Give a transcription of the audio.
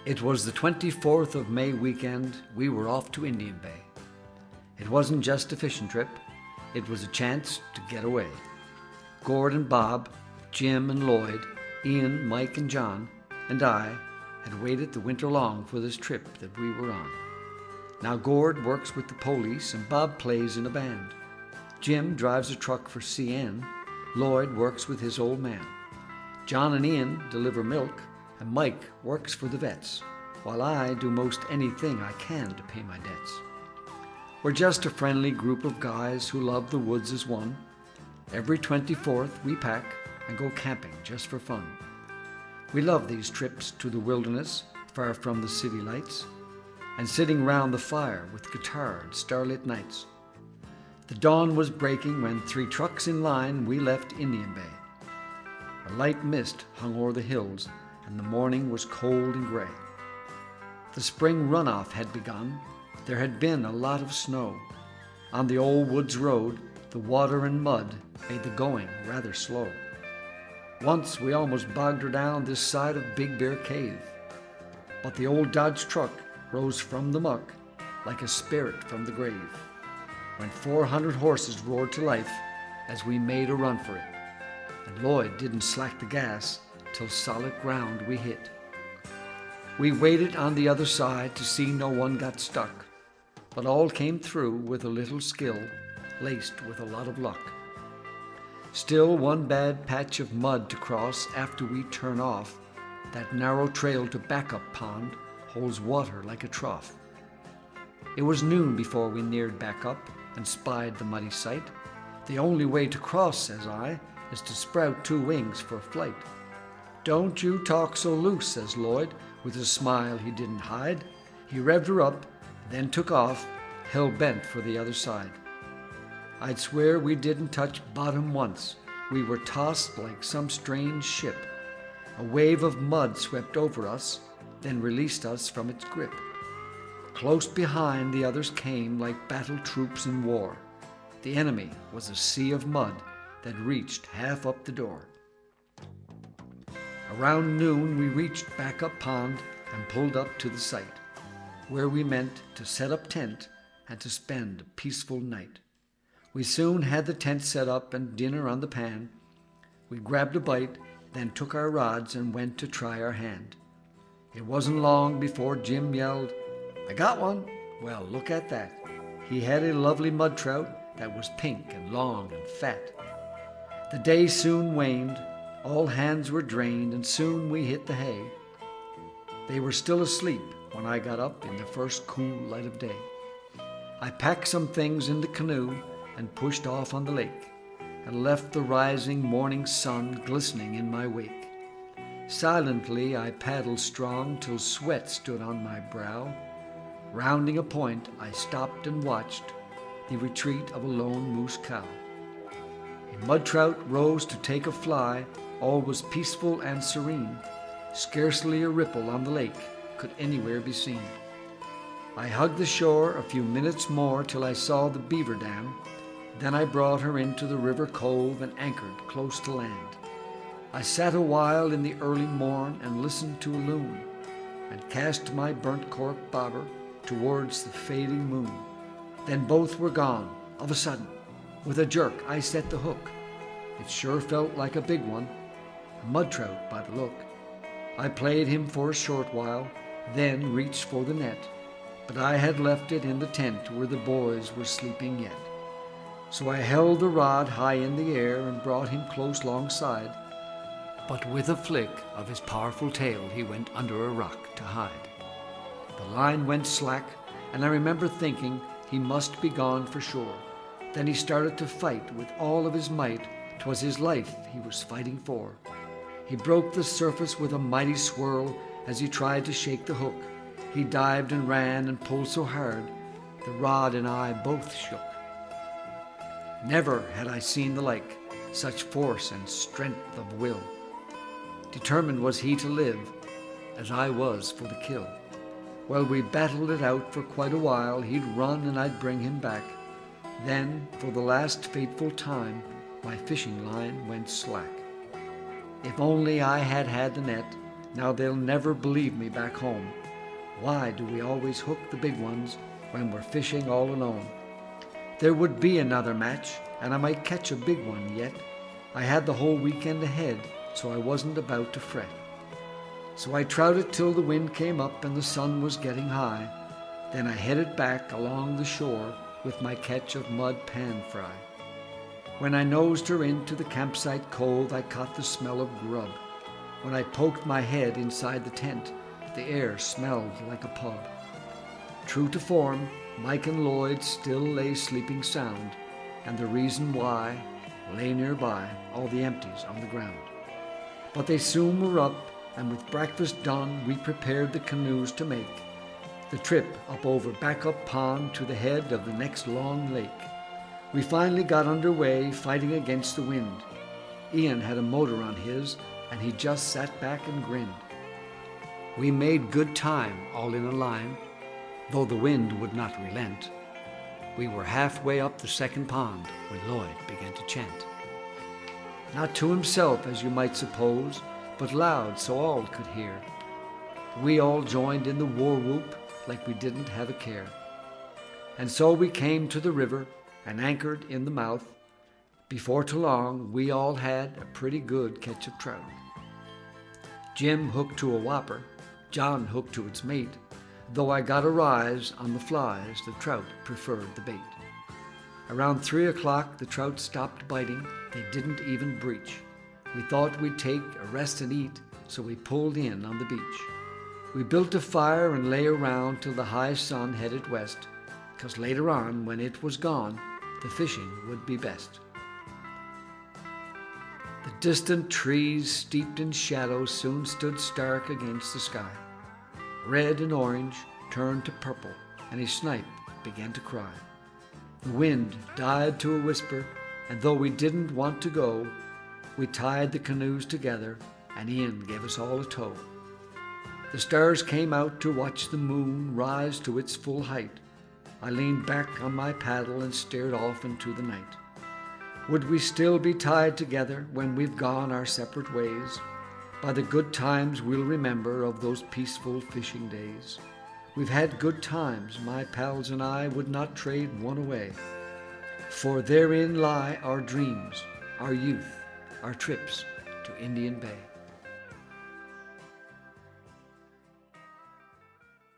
It was the 24th of May weekend. We were off to Indian Bay. It wasn't just a fishing trip. It was a chance to get away. Gord and Bob, Jim and Lloyd, Ian, Mike and John, and I had waited the winter long for this trip that we were on. Now Gord works with the police and Bob plays in a band. Jim drives a truck for CN. Lloyd works with his old man. John and Ian deliver milk, and Mike works for the vets, while I do most anything I can to pay my debts. We're just a friendly group of guys who love the woods as one. Every 24th we pack and go camping just for fun. We love these trips to the wilderness, far from the city lights, and sitting round the fire with guitar and starlit nights. The dawn was breaking when 3 trucks in line we left Indian Bay. A light mist hung o'er the hills, and the morning was cold and gray. The spring runoff had begun. There had been a lot of snow. On the old woods road, the water and mud made the going rather slow. Once we almost bogged her down this side of Big Bear Cave, but the old Dodge truck rose from the muck like a spirit from the grave, when 400 horses roared to life as we made a run for it, and Lloyd didn't slack the gas till solid ground we hit. We waited on the other side to see no one got stuck, but all came through with a little skill, laced with a lot of luck. Still one bad patch of mud to cross after we turn off. That narrow trail to Backup Pond holds water like a trough. It was noon before we neared Backup and spied the muddy sight. The only way to cross, says I, is to sprout 2 wings for flight. Don't you talk so loose, says Lloyd, with a smile he didn't hide. He revved her up, then took off, hell-bent for the other side. I'd swear we didn't touch bottom once. We were tossed like some strange ship. A wave of mud swept over us, then released us from its grip. Close behind the others came like battle troops in war. The enemy was a sea of mud that reached half up the door. Around noon we reached Backup Pond and pulled up to the site, where we meant to set up tent and to spend a peaceful night. We soon had the tent set up and dinner on the pan. We grabbed a bite, then took our rods and went to try our hand. It wasn't long before Jim yelled, "I got one!" Well, look at that. He had a lovely mud trout that was pink and long and fat. The day soon waned. All hands were drained, and soon we hit the hay. They were still asleep when I got up in the first cool light of day. I packed some things in the canoe and pushed off on the lake, and left the rising morning sun glistening in my wake. Silently I paddled strong till sweat stood on my brow. Rounding a point, I stopped and watched the retreat of a lone moose cow. A mud trout rose to take a fly. All was peaceful and serene. Scarcely a ripple on the lake could anywhere be seen. I hugged the shore a few minutes more till I saw the beaver dam. Then I brought her into the river cove and anchored close to land. I sat a while in the early morn and listened to a loon, and cast my burnt cork bobber towards the fading moon. Then both were gone. Of a sudden, with a jerk, I set the hook. It sure felt like a big one, a mud trout by the look. I played him for a short while, then reached for the net, but I had left it in the tent where the boys were sleeping yet. So I held the rod high in the air and brought him close alongside, but with a flick of his powerful tail he went under a rock to hide. The line went slack, and I remember thinking he must be gone for sure. Then he started to fight with all of his might. 'Twas his life he was fighting for. He broke the surface with a mighty swirl as he tried to shake the hook. He dived and ran and pulled so hard, the rod and I both shook. Never had I seen the like, such force and strength of will. Determined was he to live, as I was for the kill. Well, we battled it out for quite a while. He'd run and I'd bring him back. Then, for the last fateful time, my fishing line went slack. If only I had had the net, Now they'll never believe me back home. Why do we always hook the big ones when we're fishing all alone? There would be another match, and I might catch a big one yet. I had the whole weekend ahead, so I wasn't about to fret. So I trouted till the wind came up and the sun was getting high. Then I headed back along the shore with my catch of mud pan fry. When I nosed her into the campsite cove, I caught the smell of grub. When I poked my head inside the tent, the air smelled like a pub. True to form, Mike and Lloyd still lay sleeping sound, and the reason why lay nearby, all the empties on the ground. But they soon were up, and with breakfast done, we prepared the canoes to make the trip up over Backup Pond to the head of the next long lake. We finally got underway, fighting against the wind. Ian had a motor on his, and he just sat back and grinned. We made good time, all in a line, though the wind would not relent. We were halfway up the second pond when Lloyd began to chant. Not to himself, as you might suppose, but loud so all could hear. We all joined in the war whoop like we didn't have a care. And so we came to the river and anchored in the mouth. Before too long, we all had a pretty good catch of trout. Jim hooked to a whopper, John hooked to its mate. Though I got a rise on the flies, the trout preferred the bait. Around 3 o'clock, the trout stopped biting. They didn't even breach. We thought we'd take a rest and eat, so we pulled in on the beach. We built a fire and lay around till the high sun headed west, 'cause later on, when it was gone, the fishing would be best. The distant trees, steeped in shadow, soon stood stark against the sky. Red and orange turned to purple, and a snipe began to cry. The wind died to a whisper, and though we didn't want to go, we tied the canoes together, and Ian gave us all a tow. The stars came out to watch the moon rise to its full height. I leaned back on my paddle and stared off into the night. Would we still be tied together when we've gone our separate ways? By the good times we'll remember of those peaceful fishing days. We've had good times, my pals and I would not trade one away. For therein lie our dreams, our youth, our trips to Indian Bay.